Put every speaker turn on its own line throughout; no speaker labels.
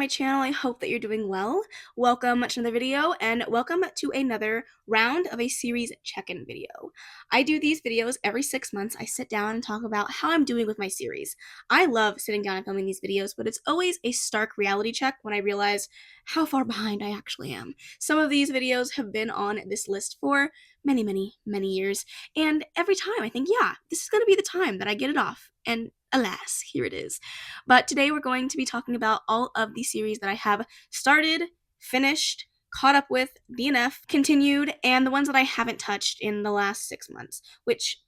my channel. I hope that you're doing well. Welcome to another video, and welcome to another round of a series check-in video. I do these videos every 6 months. I sit down and talk about how I'm doing with my series. I love sitting down and filming these videos, but it's always a stark reality check when I realize how far behind I actually am. Some of these videos have been on this list for many years, and every time I think, yeah, this is going to be the time that I get it off, and alas, here it is. But today we're going to be talking about all of the series that I have started, finished, caught up with, DNF, continued, and the ones that I haven't touched in the last 6 months, which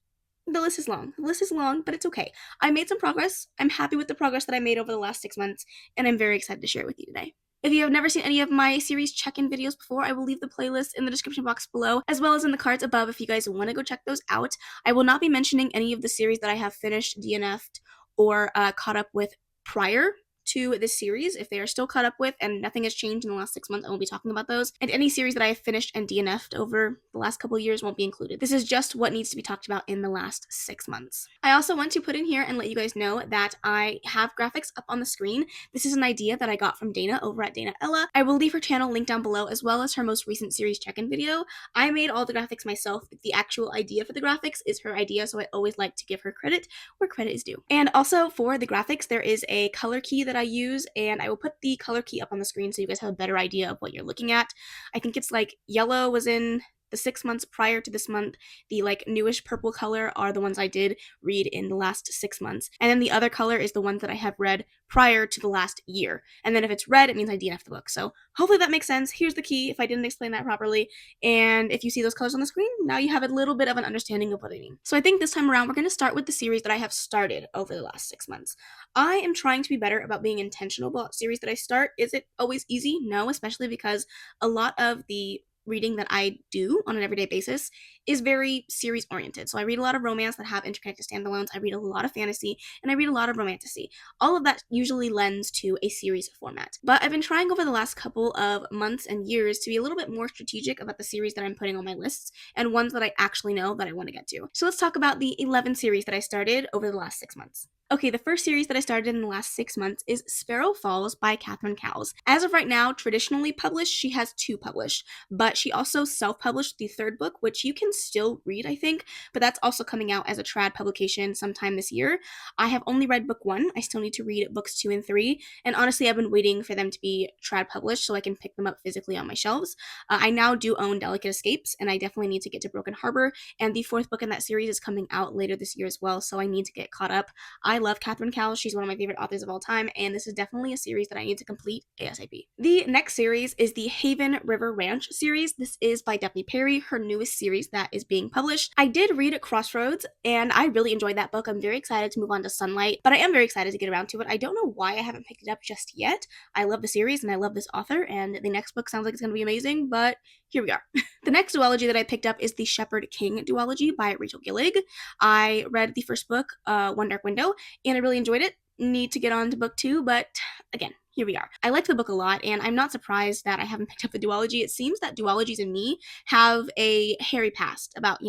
the list is long. The list is long, but it's okay. I made some progress. I'm happy with the progress that I made over the last 6 months, and I'm very excited to share it with you today. If you have never seen any of my series check-in videos before, I will leave the playlist in the description box below, as well as in the cards above if you guys want to go check those out. I will not be mentioning any of the series that I have finished, DNF'd, or caught up with prior to this series. If they are still caught up with and nothing has changed in the last 6 months, I won't be talking about those. And any series that I have finished and DNF'd over the last couple of years won't be included. This is just what needs to be talked about in the last 6 months. I also want to put in here and let you guys know that I have graphics up on the screen. This is an idea that I got from Dana over at Dana Ella. I will leave her channel linked down below, as well as her most recent series check-in video. I made all the graphics myself, but the actual idea for the graphics is her idea, so I always like to give her credit where credit is due. And also for the graphics, there is a color key that I use, and I will put the color key up on the screen so you guys have a better idea of what you're looking at. I think it's like yellow was in the 6 months prior to this month. The like newish purple color are the ones I did read in the last 6 months. And then the other color is the ones that I have read prior to the last year. And then if it's red, it means I DNF the book. So hopefully that makes sense. Here's the key if I didn't explain that properly. And if you see those colors on the screen, now you have a little bit of an understanding of what I mean. So I think this time around, we're going to start with the series that I have started over the last 6 months. I am trying to be better about being intentional about series that I start. Is it always easy? No, especially because a lot of the reading that I do on an everyday basis is very series oriented. So I read a lot of romance that have interconnected standalones, I read a lot of fantasy, and I read a lot of romantasy. All of that usually lends to a series format. But I've been trying over the last couple of months and years to be a little bit more strategic about the series that I'm putting on my lists and ones that I actually know that I want to get to. So let's talk about the 11 series that I started over the last 6 months. Okay, the first series that I started in the last 6 months is Sparrow Falls by Catherine Cowles. As of right now, traditionally published, she has 2 published, but she also self-published the 3rd book, which you can still read, I think, but that's also coming out as a trad publication sometime this year. I have only read book 1. I still need to read books 2 and 3, and honestly, I've been waiting for them to be trad published so I can pick them up physically on my shelves. I now do own Delicate Escapes, and I definitely need to get to Broken Harbor, and the 4th book in that series is coming out later this year as well, so I need to get caught up. I love Catherine Cowles. She's one of my favorite authors of all time, and this is definitely a series that I need to complete ASAP. The next series is the Haven River Ranch series. This is by Daphne Perry, her newest series that is being published. I did read Crossroads, and I really enjoyed that book. I'm very excited to move on to Sunlight, but I am very excited to get around to it. I don't know why I haven't picked it up just yet. I love the series, and I love this author, and the next book sounds like it's going to be amazing, but here we are. The next duology that I picked up is the Shepherd King duology by Rachel Gillig. I read the first book, One Dark Window, and I really enjoyed it. Need to get on to book 2, but again, here we are. I liked the book a lot, and I'm not surprised that I haven't picked up the duology. It seems that duologies and me have a hairy past about,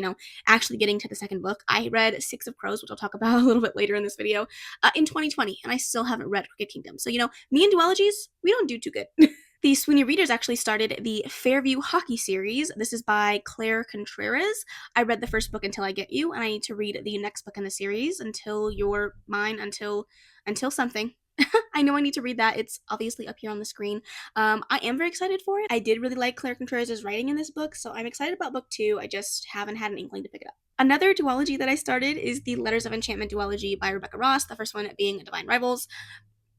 actually getting to the 2nd book. I read 6 of Crows, which I'll talk about a little bit later in this video, in 2020, and I still haven't read Crooked Kingdom. So, me and duologies, we don't do too good. The Sweeney Readers actually started the Fairview Hockey series. This is by Claire Contreras. I read the first book, Until I Get You, and I need to read the next book in the series, Until You're Mine, until something. I know I need to read that. It's obviously up here on the screen. I am very excited for it. I did really like Claire Contreras' writing in this book, so I'm excited about book 2. I just haven't had an inkling to pick it up. Another duology that I started is the Letters of Enchantment duology by Rebecca Ross, the first one being Divine Rivals.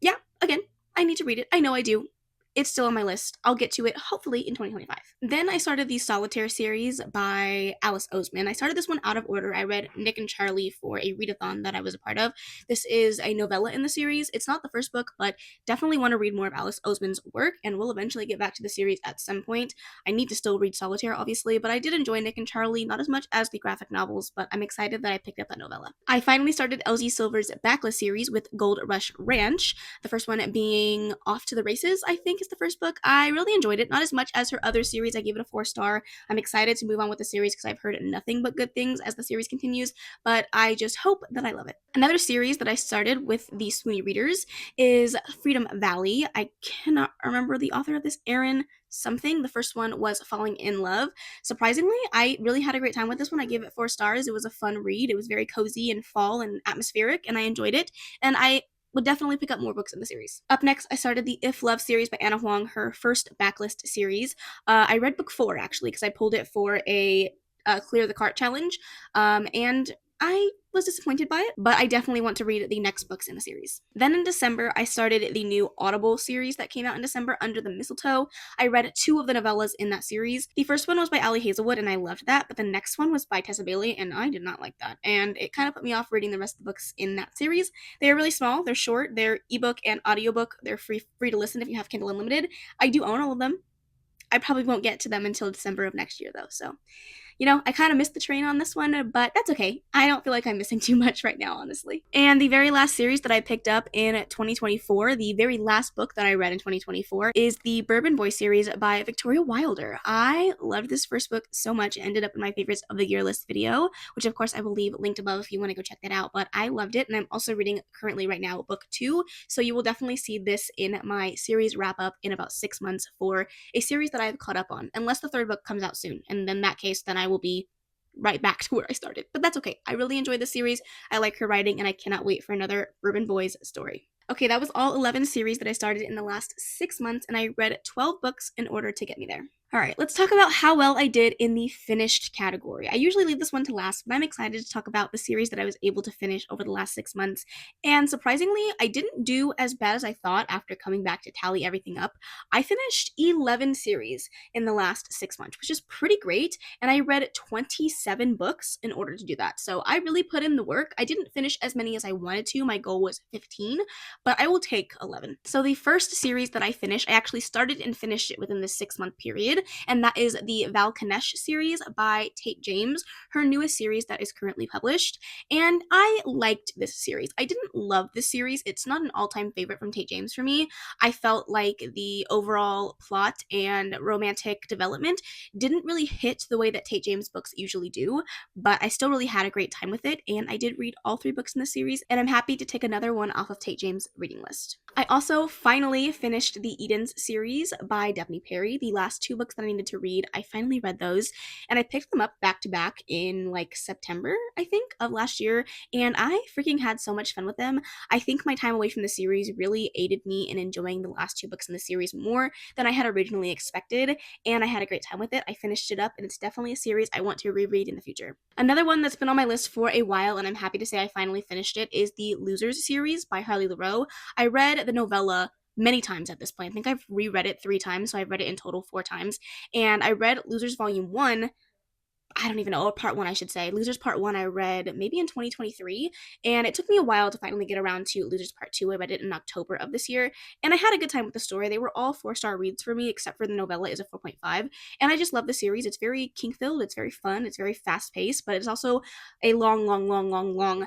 Yeah, again, I need to read it. I know I do. It's still on my list. I'll get to it hopefully in 2025. Then I started the Solitaire series by Alice Oseman. I started this one out of order. I read Nick and Charlie for a readathon that I was a part of. This is a novella in the series. It's not the first book, but definitely want to read more of Alice Oseman's work, and we'll eventually get back to the series at some point. I need to still read Solitaire, obviously, but I did enjoy Nick and Charlie, not as much as the graphic novels, but I'm excited that I picked up that novella. I finally started LZ Silver's backlist series with Gold Rush Ranch, the first one being Off to the Races, I think is is the first book. I really enjoyed it, not as much as her other series. I gave it a 4-star. I'm excited to move on with the series because I've heard nothing but good things as the series continues, but I just hope that I love it. Another series that I started with the Sweeney readers is Freedom Valley. I cannot remember the author of this, Erin something. The first one was Falling in Love. Surprisingly, I really had a great time with this one. I gave it 4 stars. It was a fun read. It was very cozy and fall and atmospheric, and I enjoyed it. And I would definitely pick up more books in the series. Up next, I started the If Love series by Anna Huang, her first backlist series. I read book 4, actually, because I pulled it for a Clear the Cart challenge, and I was disappointed by it, but I definitely want to read the next books in the series. Then in December, I started the new Audible series that came out in December, Under the Mistletoe. I read 2 of the novellas in that series. The first one was by Ali Hazelwood, and I loved that, but the next one was by Tessa Bailey, and I did not like that, and it kind of put me off reading the rest of the books in that series. They are really small, they're short, they're ebook and audiobook, they're free to listen if you have Kindle Unlimited. I do own all of them. I probably won't get to them until December of next year, though, so I kind of missed the train on this one, but that's okay. I don't feel like I'm missing too much right now, honestly. And the very last series that I picked up in 2024, the very last book that I read in 2024, is the Bourbon Boy series by Victoria Wilder. I loved this first book so much. It ended up in my favorites of the year list video, which of course I will leave linked above if you want to go check that out, but I loved it, and I'm also reading currently right now book 2, so you will definitely see this in my series wrap up in about 6 months for a series that I've caught up on, unless the 3rd book comes out soon, and in that case, then I will be right back to where I started. But that's okay. I really enjoyed the series. I like her writing, and I cannot wait for another Bourbon Boys story. Okay, that was all 11 series that I started in the last 6 months, and I read 12 books in order to get me there. Alright, let's talk about how well I did in the finished category. I usually leave this one to last, but I'm excited to talk about the series that I was able to finish over the last 6 months. And surprisingly, I didn't do as bad as I thought after coming back to tally everything up. I finished 11 series in the last 6 months, which is pretty great, and I read 27 books in order to do that. So I really put in the work. I didn't finish as many as I wanted to. My goal was 15, but I will take 11. So the first series that I finished, I actually started and finished it within this 6-month period, and that is the Val Kanesh series by Tate James, her newest series that is currently published, and I liked this series. I didn't love this series. It's not an all-time favorite from Tate James for me. I felt like the overall plot and romantic development didn't really hit the way that Tate James books usually do, but I still really had a great time with it, and I did read all 3 books in the series, and I'm happy to take another one off of Tate James' reading list. I also finally finished the Edens series by Daphne Perry. The last 2 books that I needed to read, I finally read those, and I picked them up back to back in like September, I think, of last year, and I freaking had so much fun with them. I think my time away from the series really aided me in enjoying the last 2 books in the series more than I had originally expected, and I had a great time with it. I finished it up, and it's definitely a series I want to reread in the future. Another one that's been on my list for a while, and I'm happy to say I finally finished it, is the Losers series by Harley LaRoe. I read the novella many times at this point. I think I've reread it 3 times, so I've read it in total 4 times. And I read Losers Volume 1, I don't even know, Part 1 I should say. Losers Part 1 I read maybe in 2023, and it took me a while to finally get around to Losers Part 2. I read it in October of this year, and I had a good time with the story. They were all 4-star reads for me, except for the novella is a 4.5, and I just love the series. It's very kink-filled, it's very fun, it's very fast-paced, but it's also a long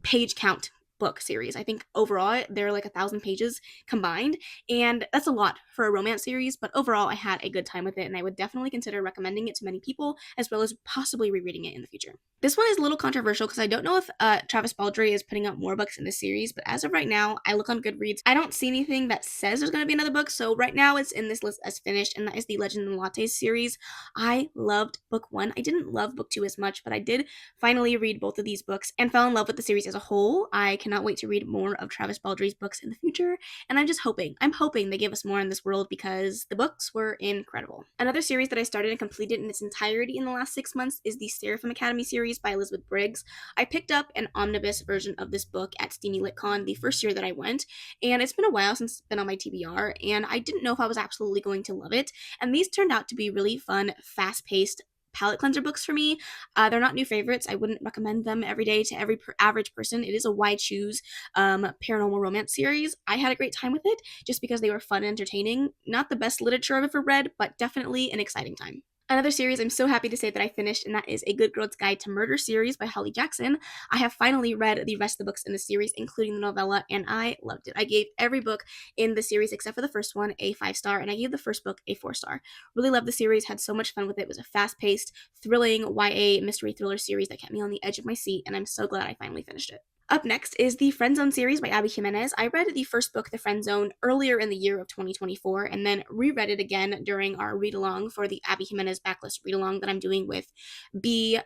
page count book series. I think overall they're like 1,000 pages combined, and that's a lot for a romance series, but overall I had a good time with it, and I would definitely consider recommending it to many people, as well as possibly rereading it in the future. This one is a little controversial because I don't know if Travis Baldree is putting out more books in this series, but as of right now, I look on Goodreads, I don't see anything that says there's going to be another book, so right now it's in this list as finished, and that is the Legend and Lattes series. I loved book 1. I didn't love book 2 as much, but I did finally read both of these books and fell in love with the series as a whole. I cannot wait to read more of Travis Baldree's books in the future, and I'm hoping they give us more in this world because the books were incredible. Another series that I started and completed in its entirety in the last 6 months is the Seraphim Academy series by Elizabeth Briggs. I picked up an omnibus version of this book at Steamy LitCon the first year that I went, and it's been a while since it's been on my TBR, and I didn't know if I was absolutely going to love it, and these turned out to be really fun, fast-paced palette cleanser books for me. They're not new favorites. I wouldn't recommend them every day to every average person. It is a wide choose paranormal romance series. I had a great time with it just because they were fun and entertaining. Not the best literature I've ever read, but definitely an exciting time. Another series I'm so happy to say that I finished, and that is A Good Girl's Guide to Murder series by Holly Jackson. I have finally read the rest of the books in the series, including the novella, and I loved it. I gave every book in the series, except for the first one, a 5-star, and I gave the first book a 4-star. Really loved the series, had so much fun with it. It was a fast-paced, thrilling YA mystery thriller series that kept me on the edge of my seat, and I'm so glad I finally finished it. Up next is the Friend Zone series by Abby Jimenez. I read the first book, The Friend Zone, earlier in the year of 2024, and then reread it again during our read-along for the Abby Jimenez backlist read-along that I'm doing with B,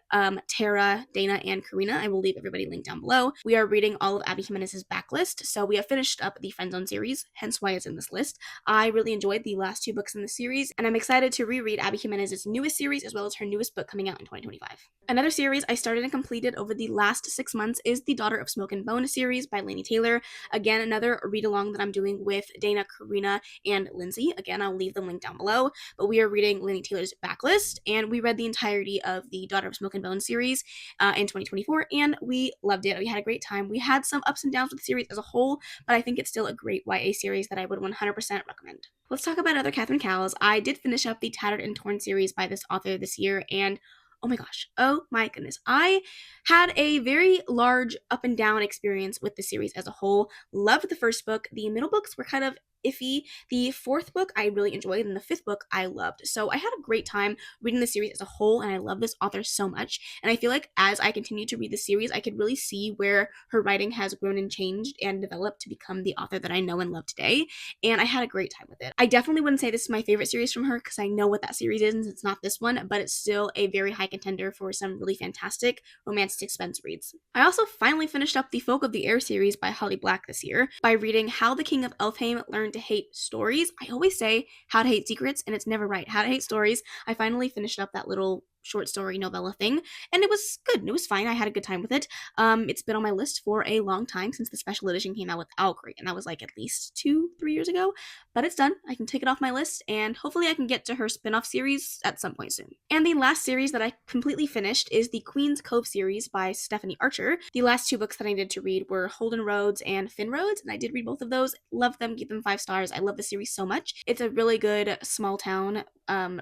Tara, Dana, and Karina. I will leave everybody linked down below. We are reading all of Abby Jimenez's backlist, so we have finished up the Friend Zone series, hence why it's in this list. I really enjoyed the last 2 books in the series, and I'm excited to reread Abby Jimenez's newest series as well as her newest book coming out in 2025. Another series I started and completed over the last 6 months is the Daughter of Smoke and Bone series by Laini Taylor. Again, another read-along that I'm doing with Dana, Karina, and Lindsay. Again, I'll leave them linked down below, but we are reading Laini Taylor's backlist, and we read the entirety of the Daughter of Smoke and Bone series in 2024, and we loved it. We had a great time. We had some ups and downs with the series as a whole, but I think it's still a great YA series that I would 100% recommend. Let's talk about other Catherine Cowles. I did finish up the Tattered and Torn series by this author this year, and oh my goodness. I had a very large up and down experience with the series as a whole. Loved the first book. The middle books were kind of iffy. The 4th book I really enjoyed, and the 5th book I loved. So I had a great time reading the series as a whole, and I love this author so much. And I feel like as I continue to read the series, I could really see where her writing has grown and changed and developed to become the author that I know and love today. And I had a great time with it. I definitely wouldn't say this is my favorite series from her because I know what that series is and it's not this one, but it's still a very high contender for some really fantastic romantic suspense reads. I also finally finished up the Folk of the Air series by Holly Black this year by reading How the King of Elfhame Learned to Hate Stories. I always say How to Hate Secrets, and it's never right. How to Hate Stories. I finally finished up that little short story novella thing, and it was good. It was fine. I had a good time with it. It's been on my list for a long time since the special edition came out with Alcrate, and that was like at least 2-3 years ago, but it's done. I can take it off my list, and hopefully I can get to her spin-off series at some point soon. And the last series that I completely finished is the Queen's Cove series by Stephanie Archer. The last 2 books that I needed to read were Holden Roads and Finn Roads, and I did read both of those. Loved them, gave them 5 stars. I love the series so much. It's a really good small town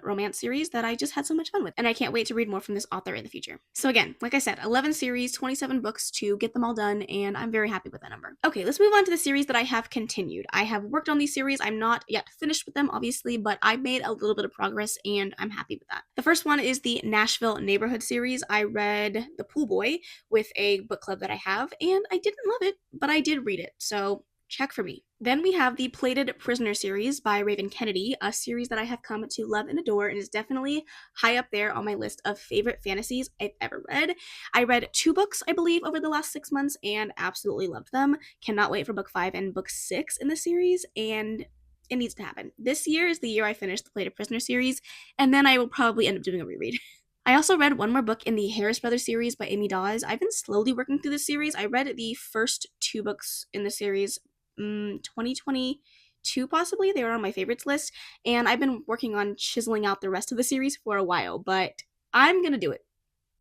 romance series that I just had so much fun with, and I can't wait to read more from this author in the future. So again, like I said, 11 series, 27 books to get them all done, and I'm very happy with that number. Okay, let's move on to the series that I have continued. I have worked on these series. I'm not yet finished with them, obviously, but I made a little bit of progress, and I'm happy with that. The first one is the Nashville Neighborhood series. I read The Pool Boy with a book club that I have, and I didn't love it, but I did read it, so check for me. Then we have the Plated Prisoner series by Raven Kennedy, a series that I have come to love and adore and is definitely high up there on my list of favorite fantasies I've ever read. I read 2 books, I believe, over the last 6 months and absolutely loved them. Cannot wait for book 5 and book 6 in the series, and it needs to happen. This year is the year I finish the Plated Prisoner series, and then I will probably end up doing a reread. I also read one more book in the Harris Brothers series by Amy Dawes. I've been slowly working through this series. I read the first 2 books in the series 2022 possibly. They were on my favorites list, and I've been working on chiseling out the rest of the series for a while, but I'm gonna do it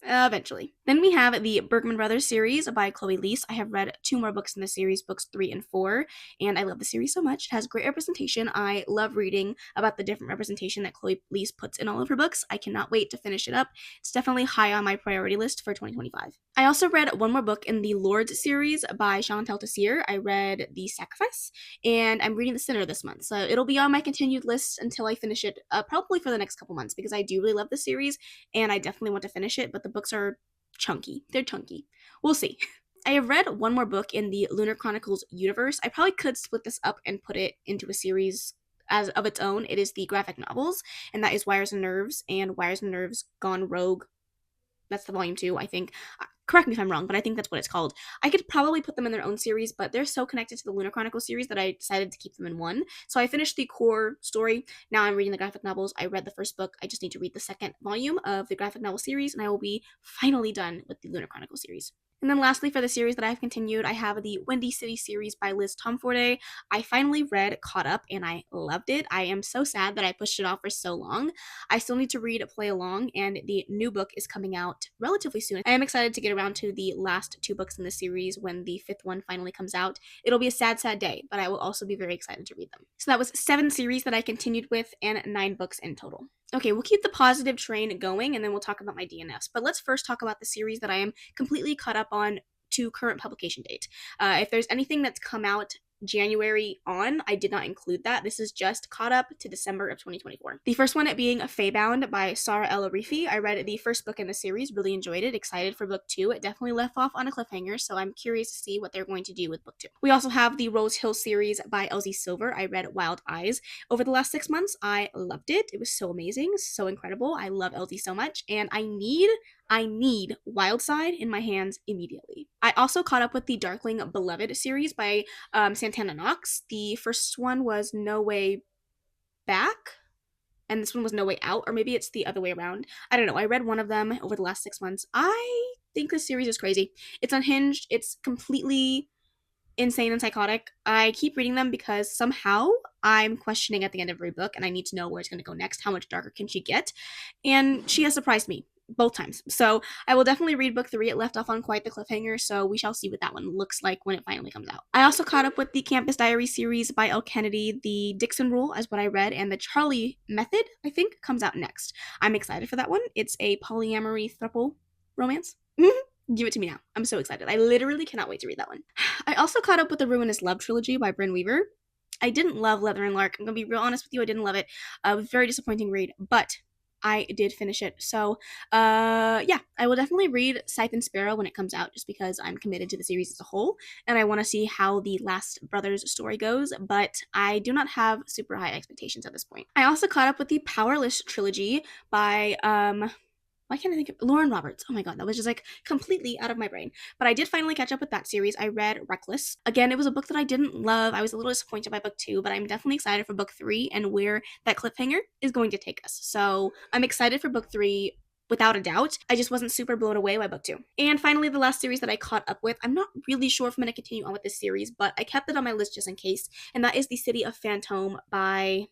eventually. Then we have the Bergman Brothers series by Chloe Leese. I have read 2 more books in the series, books 3 and 4, and I love the series so much. It has great representation. I love reading about the different representation that Chloe Leese puts in all of her books. I cannot wait to finish it up. It's definitely high on my priority list for 2025. I also read one more book in the Lords series by Chantal Tessier. I read The Sacrifice, and I'm reading The Sinner this month, so it'll be on my continued list until I finish it, probably for the next couple months, because I do really love the series, and I definitely want to finish it, but the books are chunky. They're chunky. We'll see. I have read one more book in the Lunar Chronicles universe. I probably could split this up and put it into a series as of its own. It is the graphic novels, and that is Wires and Nerves and Wires and Nerves Gone Rogue. That's the volume 2, I think. Correct me if I'm wrong, but I think that's what it's called. I could probably put them in their own series, but they're so connected to the Lunar Chronicles series that I decided to keep them in one. So I finished the core story. Now I'm reading the graphic novels. I read the first book. I just need to read the second volume of the graphic novel series, and I will be finally done with the Lunar Chronicles series. And then lastly, for the series that I've continued, I have the Windy City series by Liz Tomforday. I finally read Caught Up, and I loved it. I am so sad that I pushed it off for so long. I still need to read Play Along, and the new book is coming out relatively soon. I am excited to get around to the last 2 books in the series when the 5th one finally comes out. It'll be a sad, sad day, but I will also be very excited to read them. So that was 7 series that I continued with and 9 books in total. Okay, we'll keep the positive train going and then we'll talk about my DNFs. But let's first talk about the series that I am completely caught up on to current publication date. If there's anything that's come out January on, I did not include that. This is just caught up to December of 2024. The first one being Feybound by Sarah El Arifi. I read the first book in the series, really enjoyed it, excited for book 2. It definitely left off on a cliffhanger, so I'm curious to see what they're going to do with book 2. We also have the Rose Hill series by Elsie Silver. I read Wild Eyes over the last 6 months. I loved it. It was so amazing, so incredible. I love Elsie so much, and I need Wildside in my hands immediately. I also caught up with the Darkling Beloved series by Santana Knox. The first one was No Way Back, and this one was No Way Out, or maybe it's the other way around. I don't know. I read one of them over the last 6 months. I think this series is crazy. It's unhinged. It's completely insane and psychotic. I keep reading them because somehow I'm questioning at the end of every book, and I need to know where it's going to go next. How much darker can she get? And she has surprised me both times. So I will definitely read book 3. It left off on quite the cliffhanger, so we shall see what that one looks like when it finally comes out. I also caught up with the Campus Diary series by Elle Kennedy. The Dixon Rule is what I read, and the Charlie Method, I think, comes out next. I'm excited for that one. It's a polyamory throuple romance. Give it to me now. I'm so excited. I literally cannot wait to read that one. I also caught up with the Ruinous Love trilogy by Brynne Weaver. I didn't love Leather and Lark. I'm going to be real honest with you. I didn't love it. It was a very disappointing read, but I did finish it. So, yeah, I will definitely read Scythe and Sparrow when it comes out just because I'm committed to the series as a whole and I want to see how the Last Brothers story goes, but I do not have super high expectations at this point. I also caught up with the Powerless trilogy by, why can't I think of Lauren Roberts? Oh my god, that was just like completely out of my brain. But I did finally catch up with that series. I read Reckless. Again, it was a book that I didn't love. I was a little disappointed by book 2, but I'm definitely excited for book 3 and where that cliffhanger is going to take us. So I'm excited for book 3 without a doubt. I just wasn't super blown away by book 2. And finally, the last series that I caught up with, I'm not really sure if I'm going to continue on with this series, but I kept it on my list just in case, and that is The City of Phantom by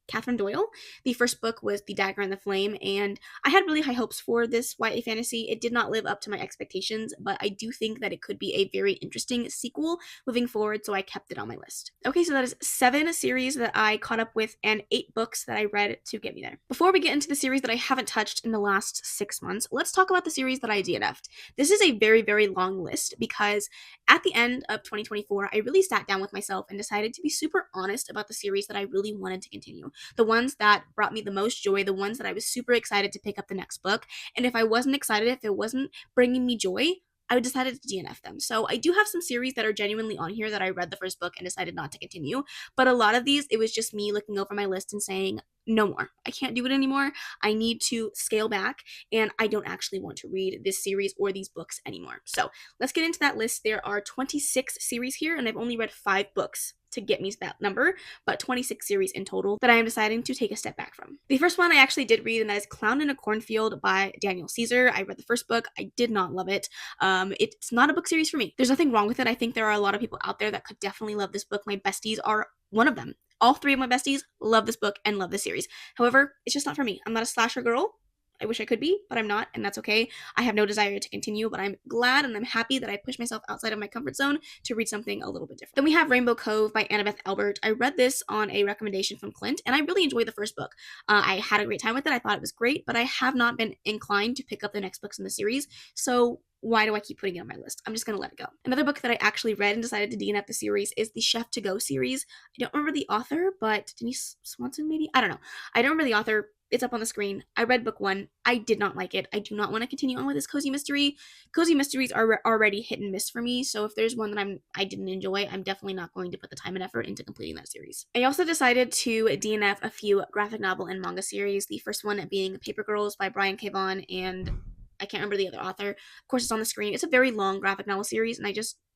Catherine Doyle. The first book was The Dagger and the Flame, and I had really high hopes for this YA fantasy. It did not live up to my expectations, but I do think that it could be a very interesting sequel moving forward, so I kept it on my list. Okay, so that is 7 series that I caught up with and 8 books that I read to get me there. Before we get into the series that I haven't touched in the last 6 months, let's talk about the series that I DNF'd. This is a very, very long list because at the end of 2024, I really sat down with myself and decided to be super honest about the series that I really wanted to continue. The ones that brought me the most joy, the ones that I was super excited to pick up the next book. And if I wasn't excited, if it wasn't bringing me joy, I decided to DNF them. So I do have some series that are genuinely on here that I read the first book and decided not to continue. But a lot of these, it was just me looking over my list and saying, no more. I can't do it anymore. I need to scale back, and I don't actually want to read this series or these books anymore. So let's get into that list. There are 26 series here, and I've only read 5 books to get me to that number, but 26 series in total that I am deciding to take a step back from. The first one I actually did read, and that is Clown in a Cornfield by Daniel Caesar. I read the first book. I did not love it. It's not a book series for me. There's nothing wrong with it. I think there are a lot of people out there that could definitely love this book. My besties are one of them. All 3 of my besties love this book and love this series. However, it's just not for me. I'm not a slasher girl. I wish I could be, but I'm not, and that's okay. I have no desire to continue, but I'm glad and I'm happy that I pushed myself outside of my comfort zone to read something a little bit different. Then we have Rainbow Cove by Annabeth Albert. I read this on a recommendation from Clint, and I really enjoyed the first book. I had a great time with it. I thought it was great, but I have not been inclined to pick up the next books in the series, so why do I keep putting it on my list? I'm just going to let it go. Another book that I actually read and decided to DNF the series is the Chef to Go series. I don't remember the author, but Denise Swanson maybe? I don't know. I don't remember the author. It's up on the screen. I read book 1. I did not like it. I do not want to continue on with this cozy mystery. Cozy mysteries are already hit and miss for me, so if there's one that I didn't enjoy, I'm definitely not going to put the time and effort into completing that series. I also decided to DNF a few graphic novel and manga series. The first one being Paper Girls by Brian K. Vaughan, and I can't remember the other author. Of course, it's on the screen. It's a very long graphic novel series, and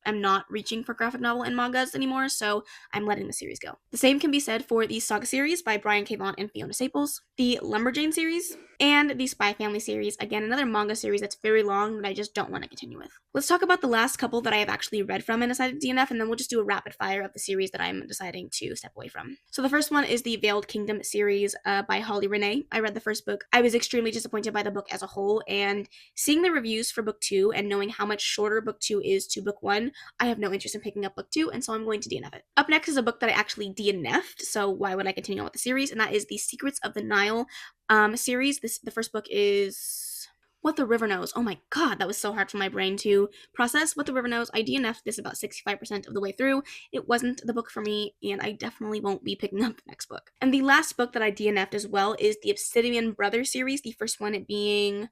I'm not reaching for graphic novel and mangas anymore, so I'm letting the series go. The same can be said for the Saga series by Brian K. Vaughan and Fiona Staples, the Lumberjane series, and the Spy Family series. Again, another manga series that's very long that I just don't want to continue with. Let's talk about the last couple that I have actually read from and decided to DNF, and then we'll just do a rapid fire of the series that I'm deciding to step away from. So the first one is the Veiled Kingdom series by Holly Renee. I read the first book. I was extremely disappointed by the book as a whole, and seeing the reviews for book 2 and knowing how much shorter book 2 is to book 1, I have no interest in picking up book 2, and so I'm going to DNF it. Up next is a book that I actually DNF'd, so why would I continue on with the series? And that is the Secrets of the Nile series. The first book is What the River Knows. Oh my god, that was so hard for my brain to process. What the River Knows. I DNF'd this about 65% of the way through. It wasn't the book for me, and I definitely won't be picking up the next book. And the last book that I DNF'd as well is the Obsidian Brothers series, the first one being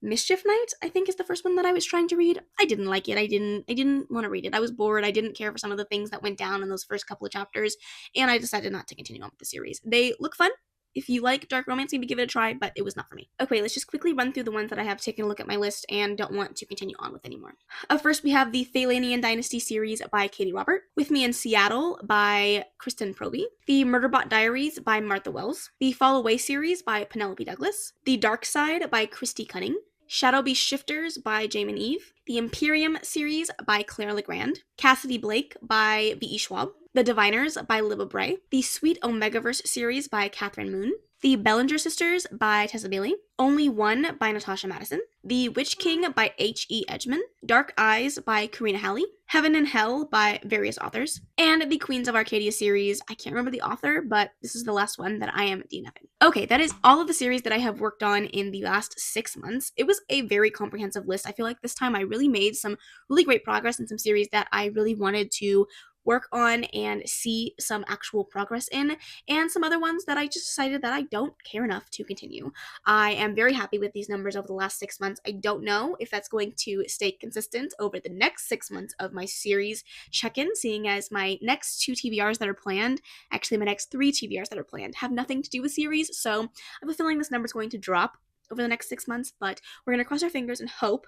Mischief Night, I think, is the first one that I was trying to read. I didn't like it. I didn't want to read it. I was bored. I didn't care for some of the things that went down in those first couple of chapters, and I decided not to continue on with the series. They look fun. If you like dark romance, maybe give it a try, but it was not for me. Okay, let's just quickly run through the ones that I have taken a look at my list and don't want to continue on with anymore. First, we have the Thalanian Dynasty series by Katie Robert, With Me in Seattle by Kristen Proby, the Murderbot Diaries by Martha Wells, the Fall Away series by Penelope Douglas, The Dark Side by Christy Cunning, Shadow Beast Shifters by Jamin Eve, the Imperium series by Claire Legrand, Cassidy Blake by V.E. Schwab, The Diviners by Libba Bray, the Sweet Omegaverse series by Catherine Moon, The Bellinger Sisters by Tessa Bailey, Only One by Natasha Madison, The Witch King by H.E. Edgman, Dark Eyes by Karina Halley, Heaven and Hell by various authors, and the Queens of Arcadia series. I can't remember the author, but this is the last one that I am DNFing. Okay, that is all of the series that I have worked on in the last 6 months. It was a very comprehensive list. I feel like this time I really made some really great progress in some series that I really wanted to work on and see some actual progress in, and some other ones that I just decided that I don't care enough to continue. I am very happy with these numbers over the last 6 months. I don't know if that's going to stay consistent over the next 6 months of my series check-in, seeing as my next 2 TBRs that are planned, actually my next 3 TBRs that are planned, have nothing to do with series, so I have a feeling this number is going to drop over the next 6 months, but we're going to cross our fingers and hope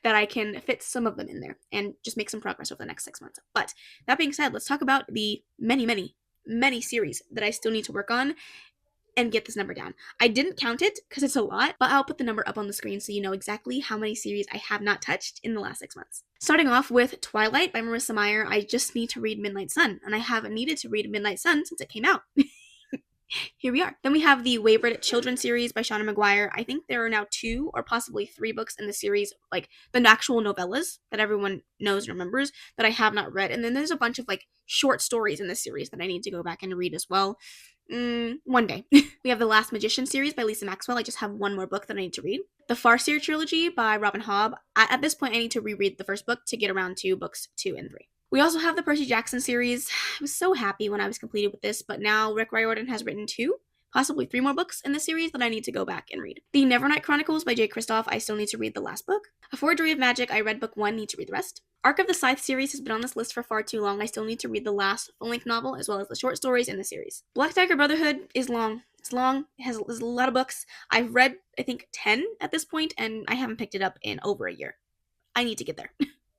that I can fit some of them in there and just make some progress over the next 6 months. But that being said, let's talk about the many series that I still need to work on and get this number down. I didn't count it because it's a lot, but I'll put the number up on the screen so you know exactly how many series I have not touched in the last 6 months. Starting off with Twilight by Marissa Meyer, I just need to read Midnight Sun, and I haven't needed to read Midnight Sun since it came out. Here we are. Then we have the Wayward Children series by Shauna McGuire. I think there are now 2 or possibly 3 books in the series, like the actual novellas that everyone knows and remembers, that I have not read. And then there's a bunch of like short stories in this series that I need to go back and read as well. One day. We have the Last Magician series by Lisa Maxwell. I just have 1 more book that I need to read. The Farseer trilogy by Robin Hobb. At this point, I need to reread the first book to get around to books 2 and 3. We also have the Percy Jackson series. I was so happy when I was completed with this, but now Rick Riordan has written 2, possibly 3 more books in the series that I need to go back and read. The Nevernight Chronicles by Jay Kristoff. I still need to read the last book. A Forgery of Magic. I read book 1, need to read the rest. Arc of the Scythe series has been on this list for far too long. I still need to read the last full-length novel as well as the short stories in the series. Black Dagger Brotherhood is long. It's long. There's a lot of books. I've read, I think, 10 at this point, and I haven't picked it up in over a year. I need to get there.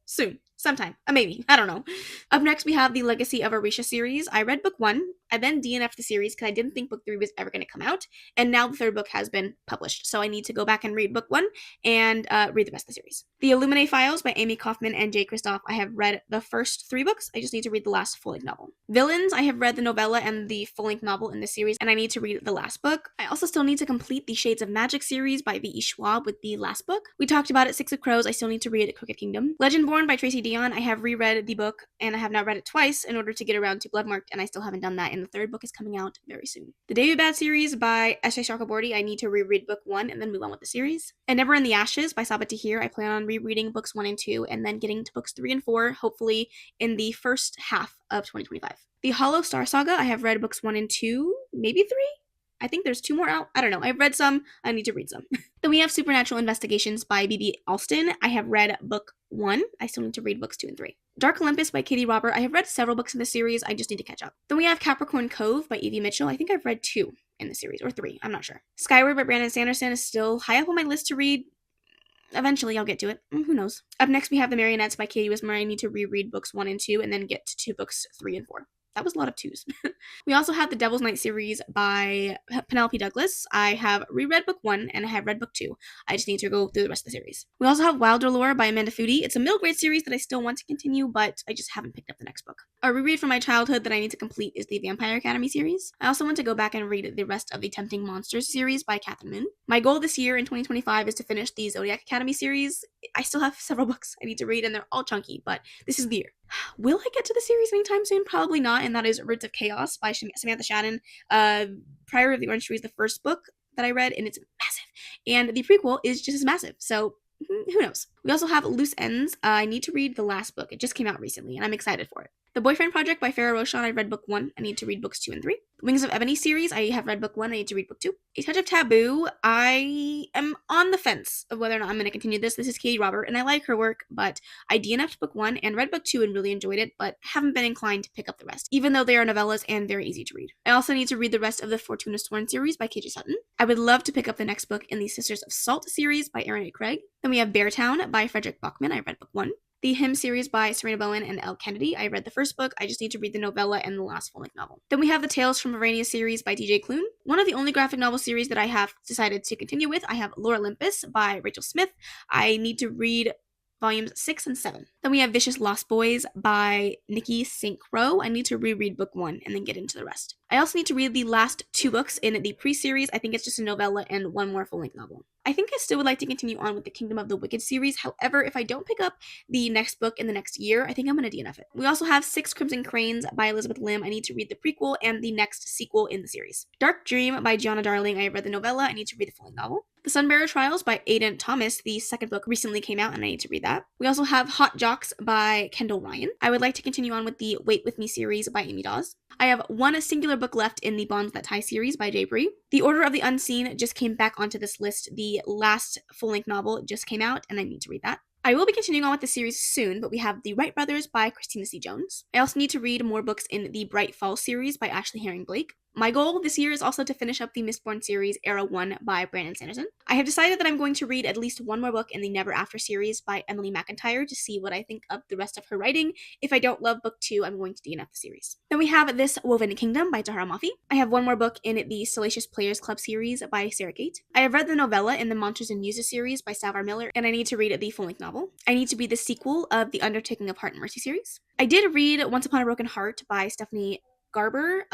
Soon. Sometime. Maybe. I don't know. Up next, we have the Legacy of Orisha series. I read book 1. I then DNF'd the series because I didn't think book 3 was ever going to come out. And now the 3rd book has been published. So I need to go back and read book 1 and read the rest of the series. The Illuminae Files by Amy Kaufman and Jay Kristoff. I have read the first 3 books. I just need to read the last full-length novel. Villains. I have read the novella and the full-length novel in the series, and I need to read the last book. I also still need to complete the Shades of Magic series by V.E. Schwab with the last book. We talked about it, 6 of Crows. I still need to read Crooked Kingdom. Legendborn by Tracy Dion. I have reread the book, and I have now read it twice in order to get around to Bloodmarked, and I still haven't done that, and the 3rd book is coming out very soon. The David Bad series by S.J. Chakraborty. I need to reread book 1 and then move on with the series. And Never in the Ashes by Sabaa Tahir. I plan on rereading books 1 and 2 and then getting to books 3 and 4, hopefully in the first half of 2025. The Hollow Star Saga. I have read books 1 and 2, maybe 3? I think there's 2 more out. I don't know. I've read some. I need to read some. Then we have Supernatural Investigations by B.B. Alston. I have read book 1. I still need to read books 2 and 3. Dark Olympus by Katie Robert. I have read several books in the series. I just need to catch up. Then we have Capricorn Cove by Evie Mitchell. I think I've read 2 in the series, or 3. I'm not sure. Skyward by Brandon Sanderson is still high up on my list to read. Eventually, I'll get to it. Who knows? Up next, we have The Marionettes by Katie Wismer. I need to reread books 1 and 2 and then get to books 3 and 4. That was a lot of twos. We also have the Devil's Night series by Penelope Douglas. I have reread book 1 and I have read book 2. I just need to go through the rest of the series. We also have Wilder Lore by Amanda Foody. It's a middle grade series that I still want to continue, but I just haven't picked up the next book. A reread from my childhood that I need to complete is the Vampire Academy series. I also want to go back and read the rest of the Tempting Monsters series by Catherine Moon. My goal this year in 2025 is to finish the Zodiac Academy series. I still have several books I need to read and they're all chunky, but this is the year. Will I get to the series anytime soon? Probably not, and that is Roots of Chaos by Samantha Shannon. Prior of the Orange Tree is the first book that I read, and it's massive. And the prequel is just as massive, so who knows? We also have Loose Ends. I need to read the last book. It just came out recently, and I'm excited for it. The Boyfriend Project by Farrah Rochon. I read book 1. I need to read books 2 and 3. Wings of Ebony series. I have read book 1. I need to read book 2. A Touch of Taboo. I am on the fence of whether or not I'm going to continue this. This is Katie Robert, and I like her work, but I DNF'd book 1 and read book 2 and really enjoyed it, but haven't been inclined to pick up the rest, even though they are novellas and very easy to read. I also need to read the rest of the Fortuna Sworn series by KJ Sutton. I would love to pick up the next book in the Sisters of Salt series by Erin A. Craig. Then we have Beartown by Frederick Bachman. I read book 1. The Hymn series by Serena Bowen and Elle Kennedy. I read the first book. I just need to read the novella and the last full-length novel. Then we have the Tales from Verania series by TJ Klune. One of the only graphic novel series that I have decided to continue with. I have Lore Olympus by Rachel Smith. I need to read volumes 6 and 7. Then we have Vicious Lost Boys by Nikki St. Crow. I need to reread book 1 and then get into the rest. I also need to read the last 2 books in the pre-series. I think it's just a novella and one more full-length novel. I think I still would like to continue on with the Kingdom of the Wicked series. However, if I don't pick up the next book in the next year, I think I'm going to DNF it. We also have 6 Crimson Cranes by Elizabeth Lim. I need to read the prequel and the next sequel in the series. Dark Dream by Gianna Darling. I read the novella. I need to read the full-length novel. The Sunbearer Trials by Aidan Thomas. The second book recently came out and I need to read that. We also have Hot Jocks by Kendall Ryan. I would like to continue on with the Wait With Me series by Amy Dawes. I have one singular book left in the Bonds That Tie series by Jay Bree. The Order of the Unseen just came back onto this list. The last full-length novel just came out and I need to read that. I will be continuing on with the series soon, but we have The Wright Brothers by Christina C. Jones. I also need to read more books in the Bright Fall series by Ashley Herring Blake. My goal this year is also to finish up the Mistborn series Era 1 by Brandon Sanderson. I have decided that I'm going to read at least one more book in the Never After series by Emily McIntyre to see what I think of the rest of her writing. If I don't love book 2, I'm going to DNF the series. Then we have This Woven Kingdom by Tahara Mafi. I have one more book in the Salacious Players Club series by Sarah Gate. I have read the novella in the Monsters and Muses series by Salvar Miller, and I need to read the full-length novel. I need to be the sequel of the Undertaking of Heart and Mercy series. I did read Once Upon a Broken Heart by Stephanie Garber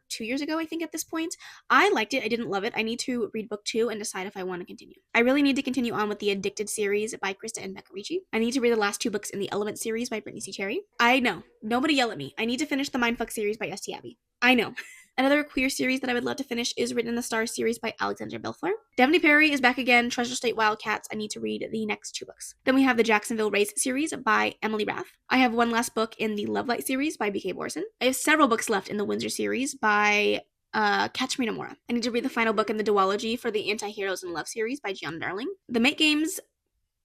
2 years ago, I think, at this point. I liked it. I didn't love it. I need to read book 2 and decide if I want to continue. I really need to continue on with the Addicted series by Krista and Becca Ricci. I need to read the last 2 books in the Element series by Brittany C. Cherry. I know. Nobody yell at me. I need to finish the Mindfuck series by S.T. Abbey. I know. Another queer series that I would love to finish is Written in the Stars series by Alexandra Belfleur. Devney Perry is back again. Treasure State Wildcats. I need to read the next 2 books. Then we have the Jacksonville Race series by Emily Rath. I have one last book in the Lovelight series by B.K. Borson. I have several books left in the Windsor series by Katsumina Mora. I need to read the final book in the duology for the Anti-Heroes in Love series by Gianna Darling. The Mate Games.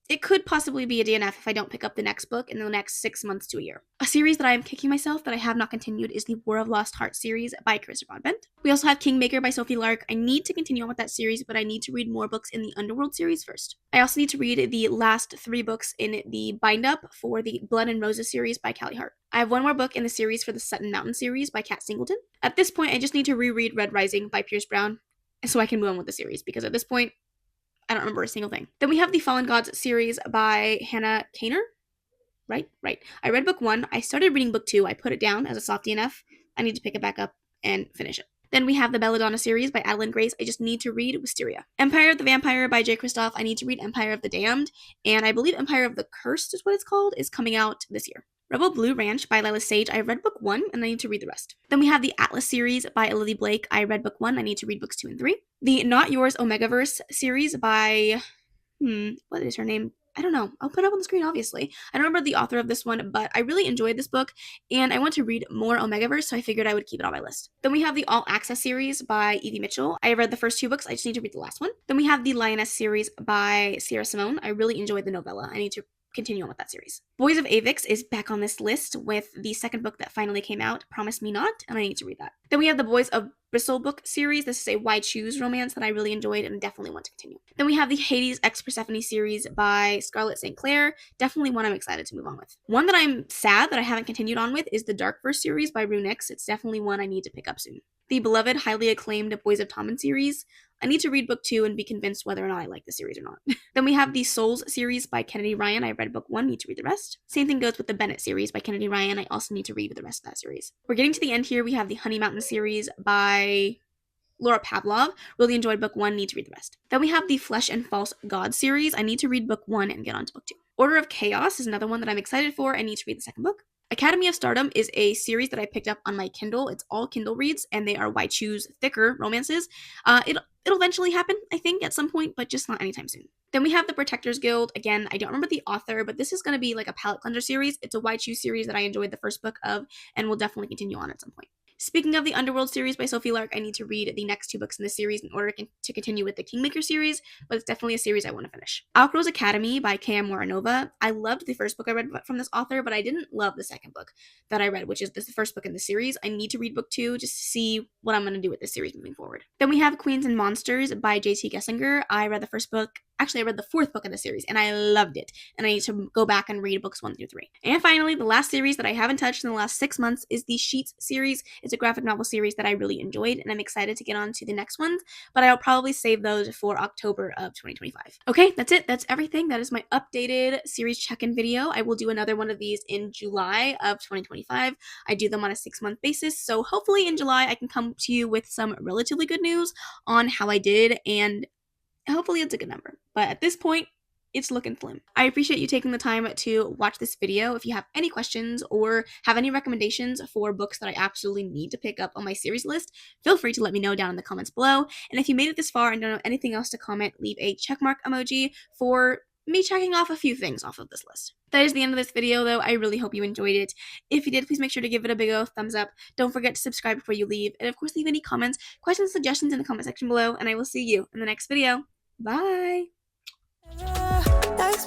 It could possibly be a DNF if I don't pick up the next book in the next 6 months to a year. A series that I am kicking myself that I have not continued is the War of Lost Hearts series by Carissa Broadbent. We also have Kingmaker by Sophie Lark. I need to continue on with that series, but I need to read more books in the Underworld series first. I also need to read the last 3 books in the bind-up for the Blood and Roses series by Callie Hart. I have one more book in the series for the Sutton Mountain series by Kat Singleton. At this point, I just need to reread Red Rising by Pierce Brown so I can move on with the series, because at this point, I don't remember a single thing. Then we have the Fallen Gods series by Hannah Kaner. Right. I read book 1. I started reading book 2. I put it down as a soft DNF. I need to pick it back up and finish it. Then we have the Belladonna series by Adeline Grace. I just need to read Wisteria. Empire of the Vampire by J. Kristoff. I need to read Empire of the Damned. And I believe Empire of the Cursed is what it's called, is coming out this year. Rebel Blue Ranch by Lila Sage. I read book 1 and I need to read the rest. Then we have the Atlas series by Lily Blake. I read book 1. I need to read books 2 and 3. The Not Yours Omegaverse series by, what is her name? I don't know. I'll put it up on the screen, obviously. I don't remember the author of this one, but I really enjoyed this book, and I want to read more Omegaverse, so I figured I would keep it on my list. Then we have the All Access series by Evie Mitchell. I read the first 2 books. I just need to read the last one. Then we have the Lioness series by Sierra Simone. I really enjoyed the novella. I need to continue on with that series. Boys of Avix is back on this list with the second book that finally came out, Promise Me Not, and I need to read that. Then we have the Boys of Bristle book series. This is a Why Choose romance that I really enjoyed and definitely want to continue. Then we have the Hades x Persephone series by Scarlett St. Clair, definitely one I'm excited to move on with. One that I'm sad that I haven't continued on with is the Darkverse series by Runix. It's definitely one I need to pick up soon. The beloved, highly acclaimed Boys of Tommen series. I need to read book 2 and be convinced whether or not I like the series or not. Then we have the Souls series by Kennedy Ryan. I read book 1, need to read the rest. Same thing goes with the Bennett series by Kennedy Ryan. I also need to read the rest of that series. We're getting to the end here. We have the Honey Mountain series by Laura Pavlov. Really enjoyed book 1, need to read the rest. Then we have the Flesh and False God series. I need to read book 1 and get on to book 2. Order of Chaos is another one that I'm excited for. I need to read the second book. Academy of Stardom is a series that I picked up on my Kindle. It's all Kindle reads, and they are Why Choose thicker romances. It'll eventually happen, I think, at some point, but just not anytime soon. Then we have the Protectors Guild. Again, I don't remember the author, but this is going to be like a palette cleanser series. It's a Why Choose series that I enjoyed the first book of and will definitely continue on at some point. Speaking of the Underworld series by Sophie Lark, I need to read the next 2 books in this series in order to continue with the Kingmaker series, but it's definitely a series I want to finish. Alcro's Academy by K.M. Moranova. I loved the first book I read from this author, but I didn't love the second book that I read, which is the first book in the series. I need to read book 2 just to see what I'm going to do with this series moving forward. Then we have Queens and Monsters by J.T. Gessinger. I read the first book. Actually, I read the 4th book in the series, and I loved it. And I need to go back and read books 1 through 3. And finally, the last series that I haven't touched in the last 6 months is the Sheets series. It's a graphic novel series that I really enjoyed, and I'm excited to get on to the next ones, but I'll probably save those for October of 2025. Okay, that's it. That's everything. That is my updated series check-in video. I will do another one of these in July of 2025. I do them on a 6-month basis, so hopefully in July I can come to you with some relatively good news on how I did, and hopefully it's a good number. But at this point, it's looking slim. I appreciate you taking the time to watch this video. If you have any questions or have any recommendations for books that I absolutely need to pick up on my series list, feel free to let me know down in the comments below. And if you made it this far and don't have anything else to comment, leave a checkmark emoji for me checking off a few things off of this list. That is the end of this video, though. I really hope you enjoyed it. If you did, please make sure to give it a big old thumbs up. Don't forget to subscribe before you leave. And of course, leave any comments, questions, suggestions in the comment section below. And I will see you in the next video. Bye!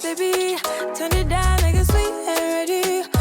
Baby, turn it down like it's sweet and ready.